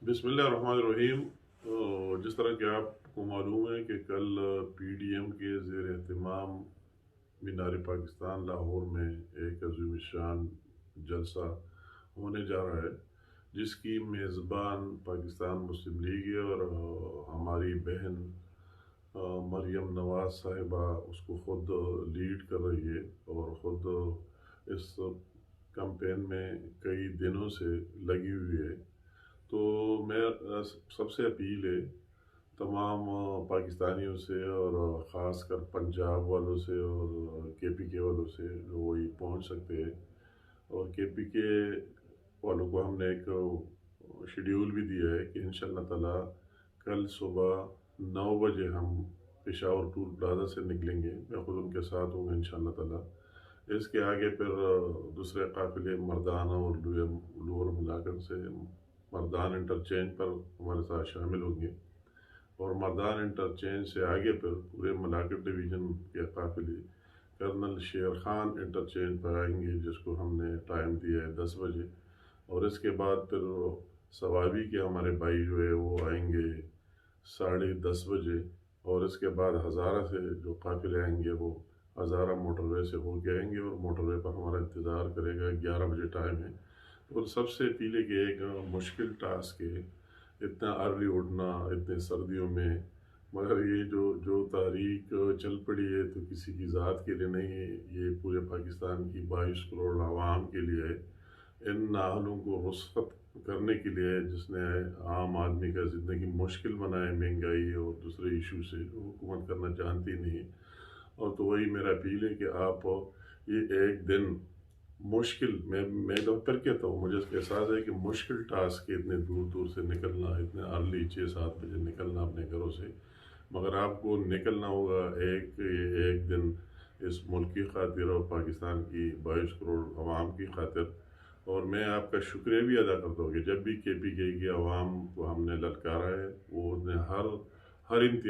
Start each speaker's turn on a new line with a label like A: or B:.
A: बिस्मिल्लाहिर्रहमानिर्रहीम। जिस तरह कि आपको मालूम है कि कल PDM के ज़ेर एहतमाम मीनार पाकिस्तान लाहौर में एक अज़ीम शान जलसा होने जा रहा है, जिसकी मेज़बान पाकिस्तान मुस्लिम लीग है और हमारी बहन मरियम नवाज़ साहिबा उसको ख़ुद लीड कर रही है और ख़ुद इस कैंपेन में कई दिनों से लगी हुई है। तो मैं सबसे अपील है तमाम पाकिस्तानियों से और ख़ास कर पंजाब वालों से और KPK वालों से जो वही पहुंच सकते हैं। और KPK वालों को हमने एक शेड्यूल भी दिया है कि इंशाअल्लाह ताला कल सुबह 9 बजे हम पेशावर टूल प्लाजा से निकलेंगे। मैं खुद उनके साथ हूँ इंशाअल्लाह ताला। इसके आगे फिर दूसरे काफ़िले मर्दाना और लोअर मुलाकन से मर्दान इंटरचेंज पर हमारे साथ शामिल होंगे और मर्दान इंटरचेंज से आगे फिर पूरे मलाकट डिवीज़न के काफ़िले कर्नल शेर खान इंटरचेंज पर आएंगे, जिसको हमने टाइम दिया है 10 बजे। और इसके बाद फिर सवाबी के हमारे भाई जो है वो आएंगे 10:30 बजे। और इसके बाद हज़ारा से जो काफ़िले आएंगे वो हज़ारा मोटरवे से होके आएंगे और मोटरवे पर हमारा इंतज़ार करेगा। 11 बजे टाइम है। और सबसे पहले कि एक मुश्किल टास्क है इतना अर्ली उठना इतने सर्दियों में, मगर ये जो तारीख चल पड़ी है तो किसी की ज़ात के लिए नहीं है, ये पूरे पाकिस्तान की 22 करोड़ आवाम के लिए है। इन नाहलों को रुस्खत करने के लिए जिसने आम आदमी का ज़िंदगी मुश्किल बनाए, महंगाई और दूसरे इशू से जो हुकूमत करना चाहती नहीं है। और तो वही मेरा अपील है कि आप ये एक दिन मुश्किल, मैं तो फिर कहता हूँ, मुझे इसका एहसास है कि मुश्किल टास्क है इतने दूर दूर से निकलना, इतने अर्ली 6-7 बजे निकलना अपने घरों से, मगर आपको निकलना होगा एक दिन इस मुल्क की खातिर और पाकिस्तान की 22 करोड़ आवाम की खातिर। और मैं आपका शुक्रिया भी अदा करता हूँ कि जब भी KPK की आवाम को हमने ललकारा है वो हर इम्तिहान